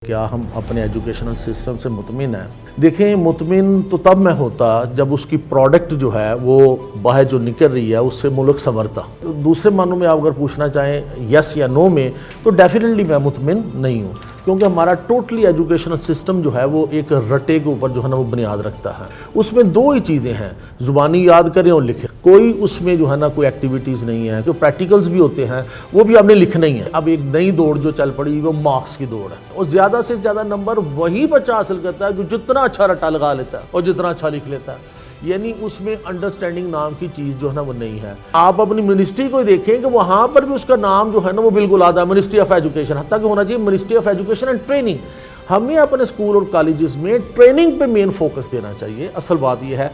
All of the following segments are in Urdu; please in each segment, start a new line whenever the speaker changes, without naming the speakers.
کیا ہم اپنے ایجوکیشنل سسٹم سے مطمئن ہیں؟ دیکھیں، مطمئن تو تب میں ہوتا جب اس کی پروڈکٹ جو ہے وہ باہر جو نکل رہی ہے اس سے ملک سنورتا۔ دوسرے معنوں میں آپ اگر پوچھنا چاہیں یس یا نو میں، تو ڈیفینیٹلی میں مطمئن نہیں ہوں، کیونکہ ہمارا ٹوٹلی ایجوکیشنل سسٹم جو ہے وہ ایک رٹے کے اوپر جو ہے نا وہ بنیاد رکھتا ہے۔ اس میں دو ہی چیزیں ہیں، زبانی یاد کریں اور لکھیں۔ کوئی اس میں جو ہے نا کوئی ایکٹیویٹیز نہیں ہے، جو پریکٹیکلز بھی ہوتے ہیں وہ بھی آپ نے لکھنا ہی ہے۔ اب ایک نئی دوڑ جو چل پڑی وہ مارکس کی دوڑ ہے، اور زیادہ سے زیادہ نمبر وہی بچہ حاصل کرتا ہے جو جتنا اچھا رٹا لگا لیتا ہے اور جتنا اچھا لکھ لیتا ہے۔ یعنی اس میں انڈرسٹینڈنگ نام کی چیز جو ہے نا وہ نہیں ہے۔ آپ اپنی منسٹری کو دیکھیں کہ وہاں پر بھی اس کا نام جو ہے نا وہ بالکل آتا ہے، منسٹری آف ایجوکیشن، حتیٰ کہ ہونا چاہیے ministry of education and training. ہمیں اپنے اسکول اور کالجز میں ٹریننگ پہ مین فوکس دینا چاہیے۔ اصل بات یہ ہے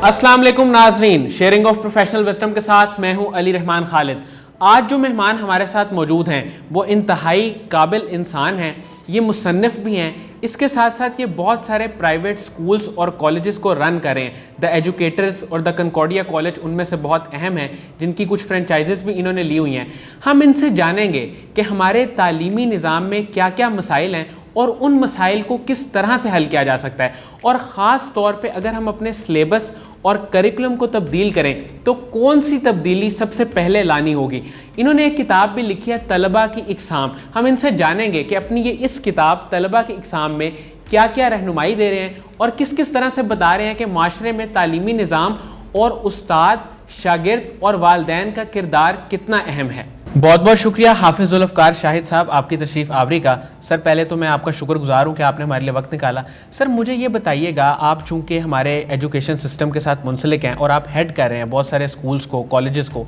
السلام علیکم ناظرین، شیئرنگ آف پروفیشنل وزڈم کے ساتھ میں ہوں علی رحمان خالد۔ آج جو مہمان ہمارے ساتھ موجود ہیں وہ انتہائی قابل انسان ہیں، یہ مصنف بھی ہیں، اس کے ساتھ ساتھ یہ بہت سارے پرائیویٹ سکولز اور کالجز کو رن کریں۔ دا ایجوکیٹرز اور دا کنکورڈیا کالج ان میں سے بہت اہم ہیں، جن کی کچھ فرنچائزز بھی انہوں نے لی ہوئی ہیں۔ ہم ان سے جانیں گے کہ ہمارے تعلیمی نظام میں کیا کیا مسائل ہیں اور ان مسائل کو کس طرح سے حل کیا جا سکتا ہے، اور خاص طور پہ اگر ہم اپنے سلیبس اور کریکولم کو تبدیل کریں تو کون سی تبدیلی سب سے پہلے لانی ہوگی۔ انہوں نے ایک کتاب بھی لکھی ہے، طلبہ کی اقسام۔ ہم ان سے جانیں گے کہ اپنی یہ اس کتاب طلبہ کی اقسام میں کیا کیا رہنمائی دے رہے ہیں اور کس کس طرح سے بتا رہے ہیں کہ معاشرے میں تعلیمی نظام اور استاد، شاگرد اور والدین کا کردار کتنا اہم ہے۔ بہت بہت شکریہ حافظ ذوالفقار شاہد صاحب آپ کی تشریف آوری کا۔ سر پہلے تو میں آپ کا شکر گزار ہوں کہ آپ نے ہمارے لیے وقت نکالا۔ سر مجھے یہ بتائیے گا، آپ چونکہ ہمارے ایجوکیشن سسٹم کے ساتھ منسلک ہیں اور آپ ہیڈ کر رہے ہیں بہت سارے اسکولز کو، کالجز کو،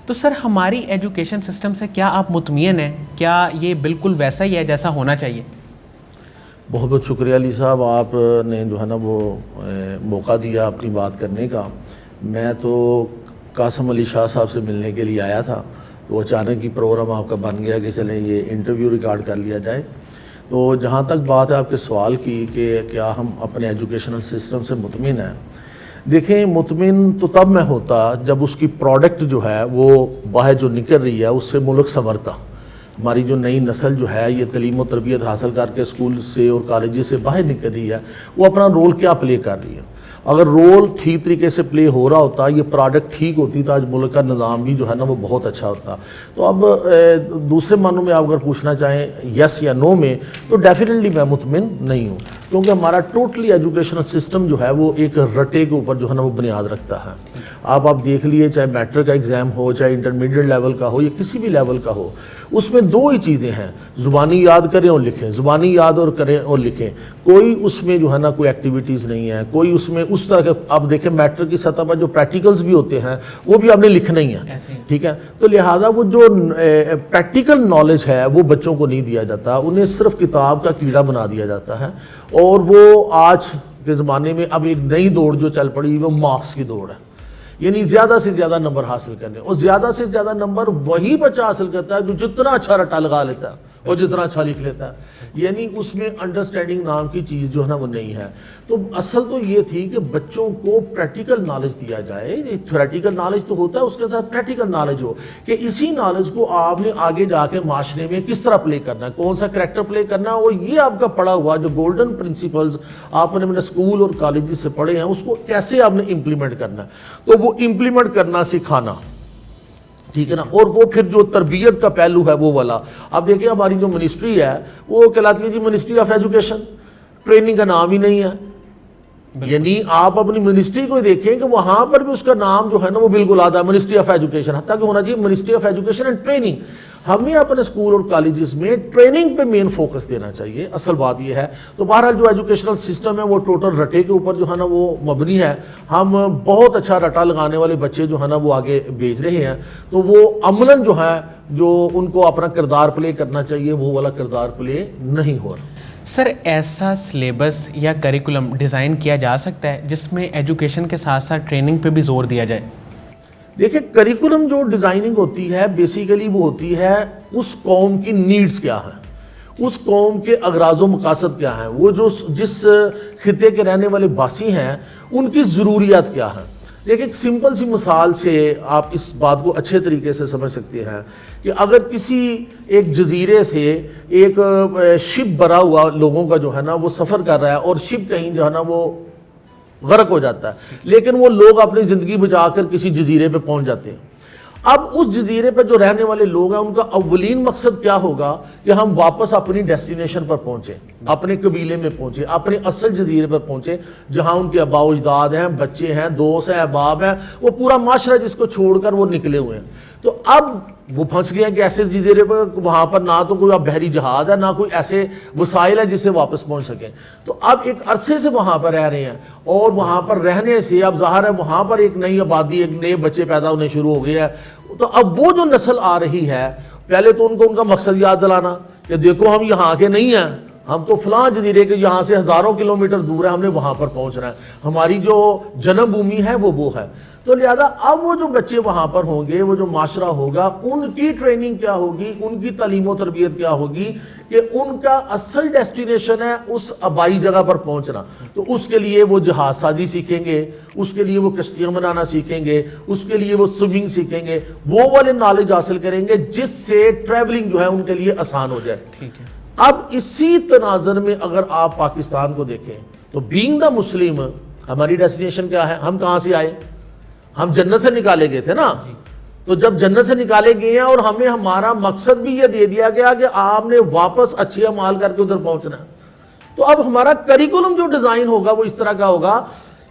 تو سر ہماری ایجوکیشن سسٹم سے کیا آپ مطمئن ہیں؟ کیا یہ بالکل ویسا ہی ہے جیسا ہونا چاہیے؟
بہت بہت شکریہ علی صاحب، آپ نے جو ہے نا وہ موقع دیا اپنی بات کرنے کا۔ میں تو قاسم علی شاہ صاحب سے ملنے کے لیے آیا تھا، تو اچانک ہی پروگرام آپ کا بن گیا کہ چلیں یہ انٹرویو ریکارڈ کر لیا جائے۔ تو جہاں تک بات ہے آپ کے سوال کی کہ کیا ہم اپنے ایجوکیشنل سسٹم سے مطمئن ہیں، دیکھیں مطمئن تو تب میں ہوتا جب اس کی پروڈکٹ جو ہے وہ باہر جو نکل رہی ہے اس سے ملک سنورتا۔ ہماری جو نئی نسل جو ہے یہ تعلیم و تربیت حاصل کر کے اسکول سے اور کالجز سے باہر نکل رہی ہے، وہ اپنا رول کیا پلے کر رہی ہے۔ اگر رول ٹھیک طریقے سے پلے ہو رہا ہوتا، یہ پروڈکٹ ٹھیک ہوتی، تو آج ملک کا نظام بھی جو ہے نا وہ بہت اچھا ہوتا۔ تو اب دوسرے معنوں میں آپ اگر پوچھنا چاہیں یس یا نو میں، تو ڈیفینیٹلی میں مطمئن نہیں ہوں، کیونکہ ہمارا ٹوٹلی ایجوکیشنل سسٹم جو ہے وہ ایک رٹے کے اوپر جو ہے نا وہ بنیاد رکھتا ہے۔ آپ دیکھ لیے، چاہے میٹرک کا ایگزام ہو، چاہے انٹرمیڈیٹ لیول کا ہو یا کسی بھی لیول کا ہو، اس میں دو ہی چیزیں ہیں، زبانی یاد کریں اور لکھیں، زبانی یاد اور کریں اور لکھیں۔ کوئی اس میں جو ہے نا کوئی ایکٹیویٹیز نہیں ہے، کوئی اس میں اس طرح کے، آپ دیکھیں میٹرک کی سطح پر جو پریکٹیکلز بھی ہوتے ہیں وہ بھی آپ نے لکھنا ہی ہے، ٹھیک ہے۔ تو لہٰذا وہ جو پریکٹیکل نالج ہے وہ بچوں کو نہیں دیا جاتا، انہیں صرف کتاب کا کیڑا بنا دیا جاتا ہے، اور وہ آج کے زمانے میں اب ایک نئی دوڑ جو چل پڑی وہ مارکس کی دوڑ ہے، یعنی زیادہ سے زیادہ نمبر حاصل کرنے، اور زیادہ سے زیادہ نمبر وہی بچہ حاصل کرتا ہے جو جتنا اچھا رٹا لگا لیتا ہے اور جتنا اچھا لکھ لیتا ہے۔ یعنی اس میں انڈرسٹینڈنگ نام کی چیز جو ہے نا وہ نہیں ہے۔ تو اصل تو یہ تھی کہ بچوں کو پریکٹیکل نالج دیا جائے، تھیوریٹیکل نالج تو ہوتا ہے، اس کے ساتھ پریکٹیکل نالج ہو، کہ اسی نالج کو آپ نے آگے جا کے معاشرے میں کس طرح پلے کرنا ہے، کون سا کریکٹر پلے کرنا ہے، اور یہ آپ کا پڑھا ہوا جو گولڈن پرنسپلز آپ نے اپنے اسکول اور کالجز سے پڑھے ہیں اس کو کیسے آپ نے امپلیمنٹ کرنا ہے، تو وہ امپلیمنٹ کرنا سکھانا، ٹھیک ہے نا۔ اور وہ پھر جو تربیت کا پہلو ہے وہ والا، اب دیکھیں ہماری جو منسٹری ہے وہ کہلاتی ہے جی منسٹری آف ایجوکیشن، ٹریننگ کا نام ہی نہیں ہے۔ یعنی آپ اپنی منسٹری کو دیکھیں کہ وہاں پر بھی اس کا نام جو ہے نا وہ بالکل آتا ہے، منسٹری آف ایجوکیشن، حتیٰ کہ ہونا چاہیے ministry of education and training. ہمیں اپنے اسکول اور کالجز میں ٹریننگ پہ مین فوکس دینا چاہیے، اصل بات یہ ہے۔ تو بہرحال جو ایجوکیشنل سسٹم ہے وہ ٹوٹل رٹے کے اوپر جو ہے نا وہ مبنی ہے۔ ہم بہت اچھا رٹا لگانے والے بچے جو ہے نا وہ آگے بھیج رہے ہیں، تو وہ عملاً جو ہے جو ان کو اپنا کردار پلے کرنا چاہیے وہ والا کردار پلے نہیں ہو رہا۔
سر ایسا سلیبس یا کریکولم ڈیزائن کیا جا سکتا ہے جس میں ایجوکیشن کے ساتھ ساتھ ٹریننگ پہ بھی زور دیا جائے؟
دیکھیں کریکولم جو ڈیزائننگ ہوتی ہے بیسیکلی وہ ہوتی ہے اس قوم کی نیڈز کیا ہیں, اس قوم کے اغراض و مقاصد کیا ہیں, وہ جو جس خطے کے رہنے والے باسی ہیں ان کی ضروریات کیا ہیں. دیکھیں ایک سمپل سی مثال سے آپ اس بات کو اچھے طریقے سے سمجھ سکتے ہیں کہ اگر کسی ایک جزیرے سے ایک شپ بھرا ہوا لوگوں کا جو ہے نا وہ سفر کر رہا ہے اور شپ کہیں جو ہے نا وہ غرق ہو جاتا ہے, لیکن وہ لوگ اپنی زندگی بچا کر کسی جزیرے پہ پہنچ جاتے ہیں. اب اس جزیرے پہ جو رہنے والے لوگ ہیں ان کا اولین مقصد کیا ہوگا کہ ہم واپس اپنی ڈیسٹینیشن پر پہنچیں, اپنے قبیلے میں پہنچیں, اپنے اصل جزیرے پر پہنچیں جہاں ان کے آباء و اجداد ہیں, بچے ہیں, دوست ہیں, احباب ہیں, وہ پورا معاشرہ جس کو چھوڑ کر وہ نکلے ہوئے ہیں. تو اب وہ پھنس گئے ہیں کہ ایسے جزیرے پر وہاں پر نہ تو کوئی بحری جہاز ہے, نہ کوئی ایسے وسائل ہے جس سے واپس پہنچ سکیں. تو اب ایک عرصے سے وہاں پر رہ رہے ہیں اور وہاں پر رہنے سے اب ظاہر ہے وہاں پر ایک نئی آبادی, ایک نئے بچے پیدا ہونے شروع ہو گئے ہیں. تو اب وہ جو نسل آ رہی ہے پہلے تو ان کو ان کا مقصد یاد دلانا کہ دیکھو ہم یہاں کے نہیں ہیں, ہم تو فلاں جزیرے کے یہاں سے ہزاروں کلومیٹر دور ہے, ہم نے وہاں پر پہنچنا ہے, ہماری جو جنم بھومی ہے وہ ہے. تو لہذا اب وہ جو بچے وہاں پر ہوں گے, وہ جو معاشرہ ہوگا, ان کی ٹریننگ کیا ہوگی, ان کی تعلیم و تربیت کیا ہوگی کہ ان کا اصل ڈیسٹینیشن ہے اس آبائی جگہ پر پہنچنا. تو اس کے لیے وہ جہاز سازی سیکھیں گے, اس کے لیے وہ کشتیاں بنانا سیکھیں گے, اس کے لیے وہ سوئمنگ سیکھیں گے, وہ والے نالج حاصل کریں گے جس سے ٹریولنگ جو ہے ان کے لیے آسان ہو جائے.
ٹھیک ہے.
اب اسی تناظر میں اگر آپ پاکستان کو دیکھیں تو بینگ دا مسلم ہماری ڈیسٹینیشن کیا ہے, ہم کہاں سے آئے, ہم جنت سے نکالے گئے تھے نا. تو جب جنت سے نکالے گئے ہیں اور ہمیں ہمارا مقصد بھی یہ دے دیا گیا کہ آپ نے واپس اچھے اعمال کر کے ادھر پہنچنا ہے, تو اب ہمارا کریکولم جو ڈیزائن ہوگا وہ اس طرح کا ہوگا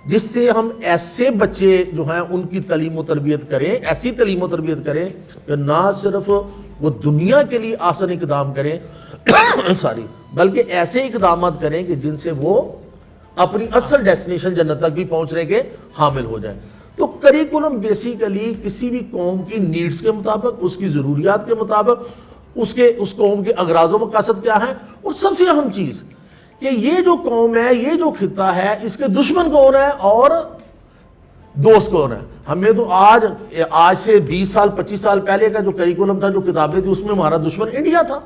جس سے ہم ایسے بچے جو ہیں ان کی تعلیم و تربیت کریں, ایسی تعلیم و تربیت کریں کہ نہ صرف وہ دنیا کے لیے آسان اقدام کریں بلکہ ایسے اقدامات کریں کہ جن سے وہ اپنی اصل ڈیسٹینیشن جنت تک بھی پہنچنے کے حامل ہو جائیں. تو کریکولم بیسیکلی کسی بھی قوم کی نیڈز کے مطابق, اس کی ضروریات کے مطابق, اس قوم کے اغراض و مقاصد کیا ہیں, اور سب سے اہم چیز کہ یہ جو قوم ہے, یہ جو خطہ ہے, اس کے دشمن کون ہے اور دوست کون ہے. ہمیں تو آج سے 20 سال 25 سال پہلے کا جو کریکولم تھا, جو کتابیں تھی, اس میں ہمارا دشمن انڈیا تھا,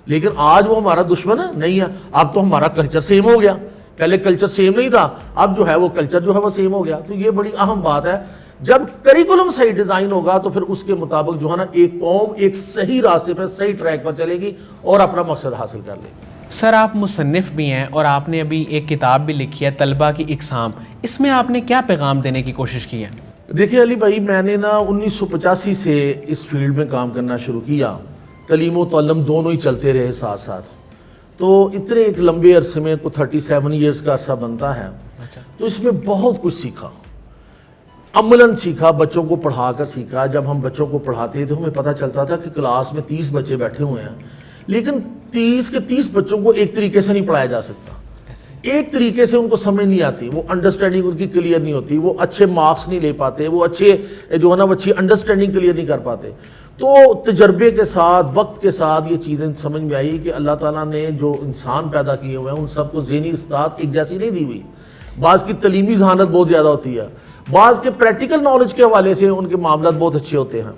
لیکن آج وہ ہمارا دشمن نہیں ہے. اب تو ہمارا کلچر سیم ہو گیا, پہلے کلچر سیم نہیں تھا, اب جو ہے وہ کلچر جو ہے وہ سیم ہو گیا. تو یہ بڑی اہم بات ہے. جب کریکولم صحیح ڈیزائن ہوگا تو پھر اس کے مطابق جو ہے نا ایک قوم ایک صحیح راستے پر, صحیح ٹریک پر چلے گی اور اپنا مقصد حاصل کر لے گی.
سر آپ مصنف بھی ہیں اور آپ نے ابھی ایک کتاب بھی لکھی ہے طلبہ کی اقسام, اس میں آپ نے کیا پیغام دینے کی کوشش کی ہے؟
دیکھیں علی بھائی, میں نے نا 1985 سے اس فیلڈ میں کام کرنا شروع کیا. تعلیم و تعلم دونوں ہی چلتے رہے ساتھ ساتھ. تو اتنے ایک لمبے عرصے میں کو 37 ایئرس کا عرصہ بنتا ہے. تو اس میں بہت کچھ سیکھا, عملاً سیکھا, بچوں کو پڑھا کر سیکھا. جب ہم بچوں کو پڑھاتے تو ہمیں پتہ چلتا تھا کہ کلاس میں 30 بچے بیٹھے ہوئے ہیں, لیکن 30 کے 30 بچوں کو ایک طریقے سے نہیں پڑھایا جا سکتا, ایک طریقے سے ان کو سمجھ نہیں آتی, وہ انڈرسٹینڈنگ ان کی کلیئر نہیں ہوتی, وہ اچھے مارکس نہیں لے پاتے, وہ اچھے جو ہے نا وہ اچھی انڈرسٹینڈنگ کلیئر نہیں کر پاتے. تو تجربے کے ساتھ, وقت کے ساتھ یہ چیزیں سمجھ میں آئی کہ اللہ تعالیٰ نے جو انسان پیدا کیے ہوئے ہیں ان سب کو ذہنی استعداد ایک جیسی نہیں دی ہوئی. بعض کی تعلیمی ذہانت بہت زیادہ ہوتی ہے, بعض کے پریکٹیکل نالج کے حوالے سے ان کے معاملات بہت اچھے ہوتے ہیں.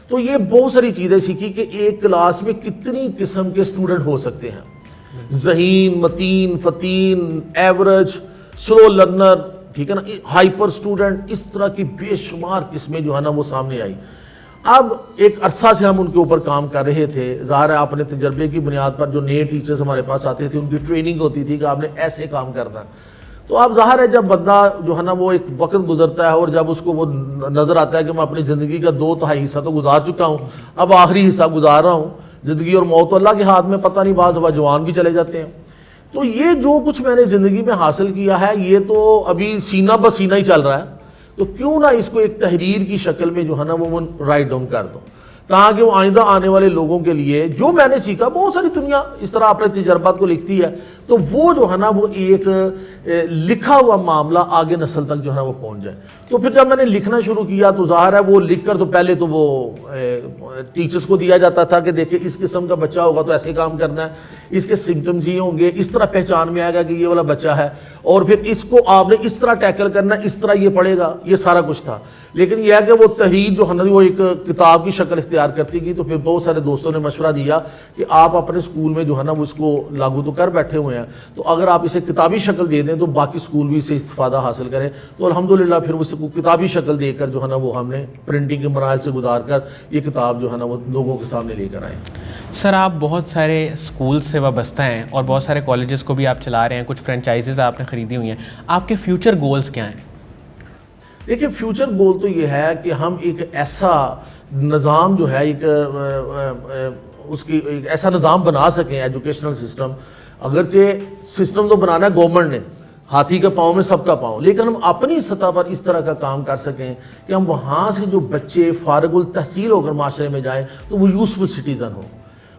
تو یہ بہت ساری چیزیں سیکھی کہ ایک کلاس میں کتنی قسم کے اسٹوڈنٹ ہو سکتے ہیں, ذہین, متین, فتین, ایوریج, سلو لرنر, ٹھیک ہے نا, ہائپر اسٹوڈنٹ, اس طرح کی بے شمار قسمیں جو ہے نا وہ سامنے آئی. اب ایک عرصہ سے ہم ان کے اوپر کام کر رہے تھے. ظاہر ہے اپنے تجربے کی بنیاد پر جو نئے ٹیچرز ہمارے پاس آتے تھے ان کی ٹریننگ ہوتی تھی کہ آپ نے ایسے کام کرنا ہے. تو اب ظاہر ہے جب بندہ جو ہے نا وہ ایک وقت گزرتا ہے اور جب اس کو وہ نظر آتا ہے کہ میں اپنی زندگی کا 2/3 حصہ تو گزار چکا ہوں, اب آخری حصہ گزار رہا ہوں, زندگی اور موت تو اللہ کے ہاتھ میں, پتہ نہیں بعض دفعہ جوان بھی چلے جاتے ہیں. تو یہ جو کچھ میں نے زندگی میں حاصل کیا ہے یہ تو ابھی سینہ بسینہ ہی چل رہا ہے. تو کیوں نہ اس کو ایک تحریر کی شکل میں جو ہے نا وہ رائٹ ڈاؤن کر دو, تاکہ وہ آئندہ آنے والے لوگوں کے لیے جو میں نے سیکھا، بہت ساری دنیا اس طرح اپنے تجربات کو لکھتی ہے، تو وہ جو ہے نا وہ ایک لکھا ہوا معاملہ آگے نسل تک جو ہے نا وہ پہنچ جائے۔ تو پھر جب میں نے لکھنا شروع کیا تو ظاہر ہے وہ لکھ کر تو پہلے تو وہ ٹیچرز کو دیا جاتا تھا کہ دیکھیں اس قسم کا بچہ ہوگا تو ایسے کام کرنا ہے، اس کے سمٹمز یہ ہوں گے، اس طرح پہچان میں آئے گا کہ یہ والا بچہ ہے، اور پھر اس کو آپ نے اس طرح ٹیکل کرنا ہے، اس طرح یہ پڑھے گا، یہ سارا کچھ تھا۔ لیکن یہ ہے کہ وہ تحریر جو ہے نا وہ ایک کتاب کی شکل اختیار کرتی گئی، تو پھر بہت سارے دوستوں نے مشورہ دیا کہ آپ اپنے اسکول میں جو ہے نا وہ اس کو لاگو تو کر بیٹھے ہوئے ہیں، تو اگر آپ اسے کتابی شکل دے دیں تو باقی اسکول بھی اسے استفادہ حاصل کریں۔ تو الحمدللہ پھر اس کو کتابی شکل دے کر جو ہے نا وہ ہم نے پرنٹنگ کے مراحل سے گزار کر یہ کتاب جو ہے نا وہ لوگوں کے سامنے لے کر آئے۔
سر آپ بہت سارے اسکول سے وابستہ ہیں اور بہت سارے کالجز کو بھی آپ چلا رہے ہیں، کچھ فرینچائزز آپ نے خریدی ہوئی ہیں، آپ کے فیوچر گولز کیا ہیں؟
دیکھیں فیوچر گول تو یہ ہے کہ ہم ایک ایسا نظام جو ہے اس کی ایک ایسا نظام بنا سکیں، ایجوکیشنل سسٹم، اگرچہ سسٹم تو بنانا ہے گورنمنٹ نے، ہاتھی کا پاؤں میں سب کا پاؤں، لیکن ہم اپنی سطح پر اس طرح کا کام کر سکیں کہ ہم وہاں سے جو بچے فارغ التحصیل ہو کر معاشرے میں جائیں تو وہ یوزفل سٹیزن ہو،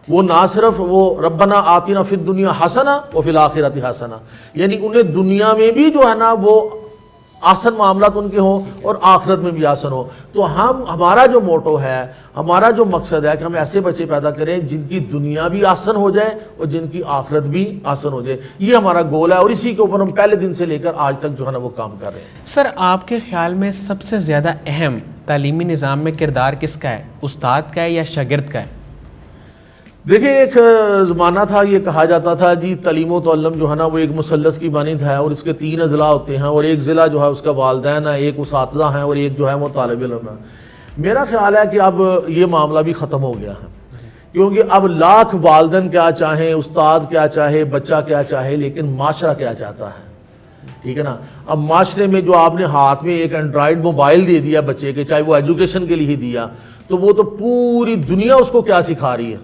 وہ نہ صرف وہ ربنا آتنا فی الدنیا حسنہ وفی الآخرۃ حسنہ، یعنی انہیں دنیا میں بھی جو ہے نا وہ آسن معاملات ان کے ہوں اور آخرت میں بھی آسن ہو۔ تو ہمارا جو موٹو ہے، ہمارا جو مقصد ہے کہ ہم ایسے بچے پیدا کریں جن کی دنیا بھی آسن ہو جائے اور جن کی آخرت بھی آسن ہو جائے، یہ ہمارا گول ہے، اور اسی کے اوپر ہم پہلے دن سے لے کر آج تک جو ہے نا وہ کام کر رہے ہیں۔
سر آپ کے خیال میں سب سے زیادہ اہم تعلیمی نظام میں کردار کس کا ہے، استاد کا ہے یا شاگرد کا ہے؟
دیکھیں ایک زمانہ تھا، یہ کہا جاتا تھا جی تعلیم و تعلم جو ہے نا وہ ایک مثلث کی مانند ہے، اور اس کے 3 اضلاع ہوتے ہیں، اور ایک ضلع جو ہے اس کا والدین ہے، ایک اساتذہ ہیں، اور ایک جو ہے وہ طالب علم ہے۔ میرا خیال ہے کہ اب یہ معاملہ بھی ختم ہو گیا ہے، کیونکہ اب لاکھ والدین کیا چاہیں، استاد کیا چاہے، بچہ کیا چاہے، لیکن معاشرہ کیا چاہتا ہے، ٹھیک ہے نا۔ اب معاشرے میں جو آپ نے ہاتھ میں ایک اینڈرائڈ موبائل دے دیا بچے کے، چاہے وہ ایجوکیشن کے لیے ہی دیا، تو وہ تو پوری دنیا اس کو کیا سکھا رہی ہے،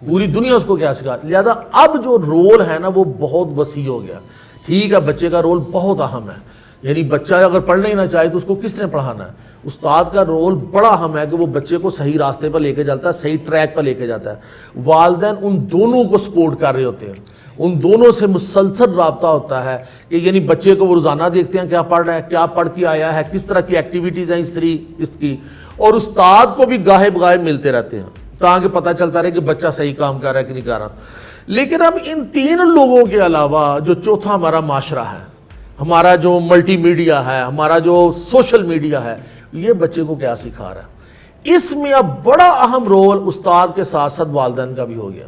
پوری دنیا اس کو کیا سکھا۔ لہذا اب جو رول ہے نا وہ بہت وسیع ہو گیا۔ ٹھیک ہے بچے کا رول بہت اہم ہے، یعنی بچہ اگر پڑھنا ہی نہ چاہے تو اس کو کس نے پڑھانا ہے؟ استاد کا رول بڑا اہم ہے کہ وہ بچے کو صحیح راستے پر لے کے جاتا ہے، صحیح ٹریک پر لے کے جاتا ہے۔ والدین ان دونوں کو سپورٹ کر رہے ہوتے ہیں، ان دونوں سے مسلسل رابطہ ہوتا ہے کہ یعنی بچے کو وہ روزانہ دیکھتے ہیں کیا پڑھ رہا ہے، کیا پڑھ کے آیا ہے، کس طرح کی ایکٹیویٹیز ہیں اس کی، اور استاد کو بھی گاہے بگاہے ملتے رہتے ہیں تاکہ پتہ چلتا رہے کہ بچہ صحیح کام کر رہا ہے کہ نہیں کر رہا۔ لیکن اب ان 3 لوگوں کے علاوہ جو چوتھا ہمارا معاشرہ ہے، ہمارا جو ملٹی میڈیا ہے، ہمارا جو سوشل میڈیا ہے، یہ بچے کو کیا سکھا رہا ہے؟ اس میں اب بڑا اہم رول استاد کے ساتھ ساتھ والدین کا بھی ہو گیا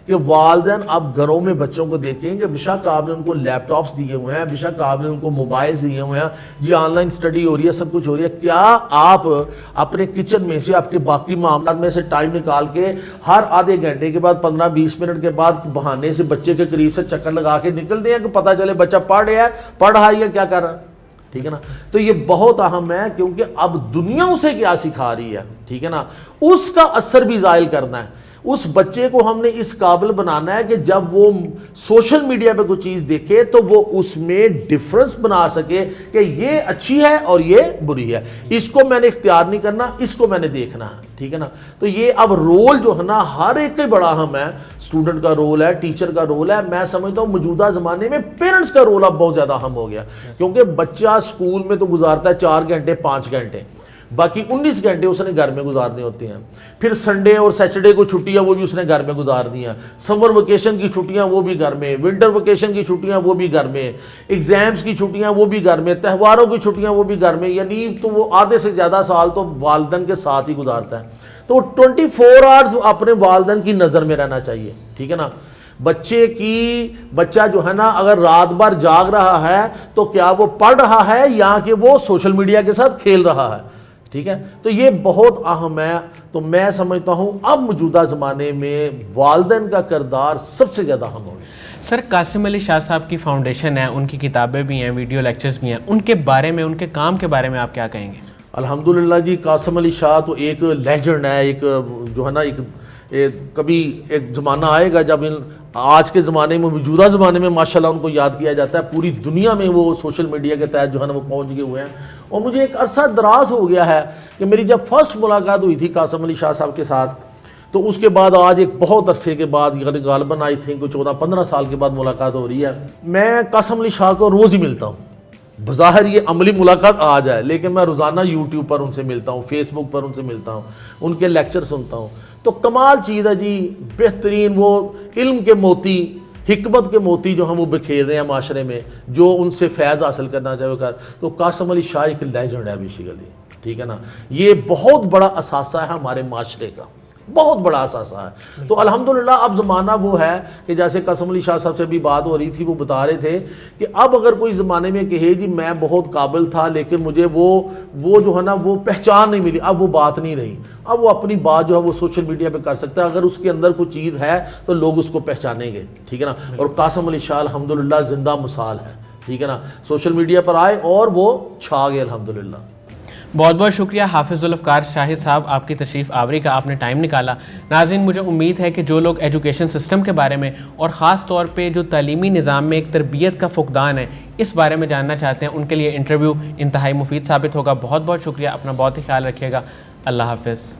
کہ والدین اب گھروں میں بچوں کو دیکھیں کہ بیشک آپ نے ان کو لیپ ٹاپس دیے ہوئے ہیں، بیشک آپ نے ان کو موبائلز دیے ہوئے ہیں، جی آن لائن اسٹڈی ہو رہی ہے، سب کچھ ہو رہی ہے، کیا آپ اپنے کچن میں سے، آپ کے باقی معاملات میں سے ٹائم نکال کے ہر آدھے گھنٹے کے بعد 15-20 منٹ کے بعد بہانے سے بچے کے قریب سے چکر لگا کے نکلتے ہیں کہ پتہ چلے بچہ پڑھ رہا ہے یا کیا کر رہا ہے؟ ٹھیک ہے نا۔ تو یہ بہت اہم ہے کیونکہ اب دنیا اسے کیا سکھا رہی ہے، ٹھیک ہے نا، اس کا اثر بھی زائل کرنا ہے۔ اس بچے کو ہم نے اس قابل بنانا ہے کہ جب وہ سوشل میڈیا پہ کوئی چیز دیکھے تو وہ اس میں ڈفرنس بنا سکے کہ یہ اچھی ہے اور یہ بری ہے، اس کو میں نے اختیار نہیں کرنا، اس کو میں نے دیکھنا ہے، ٹھیک ہے نا۔ تو یہ اب رول جو ہے نا ہر ایک کا بڑا اہم ہے، اسٹوڈنٹ کا رول ہے، ٹیچر کا رول ہے۔ میں سمجھتا ہوں موجودہ زمانے میں پیرنٹس کا رول اب بہت زیادہ اہم ہو گیا، کیونکہ بچہ اسکول میں تو گزارتا ہے 4 گھنٹے 5 گھنٹے، باقی 19 گھنٹے اس نے گھر میں گزارنے ہوتے ہیں۔ پھر سنڈے اور سیٹرڈے کو چھٹیاں وہ بھی اس نے گھر میں گزارنی ہیں، سمر ویکیشن کی چھٹیاں وہ بھی گھر میں، ونٹر ویکیشن کی چھٹیاں وہ بھی گھر میں، ایگزامز کی چھٹیاں وہ بھی گھر میں، تہواروں کی چھٹیاں وہ بھی گھر میں، یعنی تو وہ آدھے سے زیادہ سال تو والدین کے ساتھ ہی گزارتا ہے۔ تو 24 آورز اپنے والدین کی نظر میں رہنا چاہیے، ٹھیک ہے نا۔ بچہ جو ہے نا اگر رات بھر جاگ رہا ہے تو کیا وہ پڑھ رہا ہے یا کہ وہ سوشل میڈیا کے ساتھ کھیل رہا ہے، ٹھیک ہے۔ تو یہ بہت اہم ہے۔ تو میں سمجھتا ہوں اب موجودہ زمانے میں والدین کا کردار سب سے زیادہ اہم ہوگا۔
سر قاسم علی شاہ صاحب کی فاؤنڈیشن ہے، ان کی کتابیں بھی ہیں، ویڈیو لیکچرز بھی ہیں، ان کے بارے میں، ان کے کام کے بارے میں آپ کیا کہیں گے؟
الحمدللہ جی قاسم علی شاہ تو ایک لیجنڈ ہے، ایک جو ہے نا کبھی ایک زمانہ آئے گا جب آج کے زمانے میں موجودہ زمانے میں ماشاءاللہ ان کو یاد کیا جاتا ہے، پوری دنیا میں وہ سوشل میڈیا کے تحت جو ہے نا وہ پہنچ گئے ہوئے ہیں. اور مجھے ایک عرصہ دراز ہو گیا ہے کہ میری جب فرسٹ ملاقات ہوئی تھی قاسم علی شاہ صاحب کے ساتھ، تو اس کے بعد آج ایک بہت عرصے کے بعد غالباً آئی تھنک 14-15 سال کے بعد ملاقات ہو رہی ہے. میں قاسم علی شاہ کو روز ہی ملتا ہوں. بظاہر یہ عملی ملاقات آج ہے، لیکن میں روزانہ یوٹیوب پر ان سے ملتا ہوں، فیس بک پر ان سے ملتا ہوں، ان کے لیکچر سنتا ہوں. تو کمال چیز ہے جی، بہترین وہ علم کے موتی، حکمت کے موتی جو ہم وہ بکھیر رہے ہیں معاشرے میں، جو ان سے فیض حاصل کرنا چاہے. تو قاسم علی شاہ ایک لیجنڈ ہے بیسیکلی، ٹھیک ہے نا. یہ بہت بڑا اثاثہ ہے ہمارے معاشرے کا، بہت بڑا اثاثہ ہے. تو الحمدللہ اب زمانہ وہ ہے کہ جیسے قاسم علی شاہ صاحب سے بھی بات ہو رہی تھی، وہ بتا رہے تھے کہ اب اگر کوئی زمانے میں کہے جی میں بہت قابل تھا لیکن مجھے وہ جو ہے نا وہ پہچان نہیں ملی، اب وہ بات نہیں رہی. اب وہ اپنی بات جو ہے وہ سوشل میڈیا پہ کر سکتا ہے، اگر اس کے اندر کوئی چیز ہے تو لوگ اس کو پہچانیں گے، ٹھیک ہے نا. اور قاسم علی شاہ الحمدللہ زندہ مثال ہے، ٹھیک ہے نا. سوشل میڈیا پر آئے اور وہ چھا گئے الحمدللہ.
بہت بہت شکریہ حافظ ذوالفقار شاہد صاحب، آپ کی تشریف آوری کا، آپ نے ٹائم نکالا. ناظرین، مجھے امید ہے کہ جو لوگ ایجوکیشن سسٹم کے بارے میں اور خاص طور پہ جو تعلیمی نظام میں ایک تربیت کا فقدان ہے اس بارے میں جاننا چاہتے ہیں، ان کے لیے انٹرویو انتہائی مفید ثابت ہوگا. بہت بہت شکریہ، اپنا بہت ہی خیال رکھیے گا. اللہ حافظ.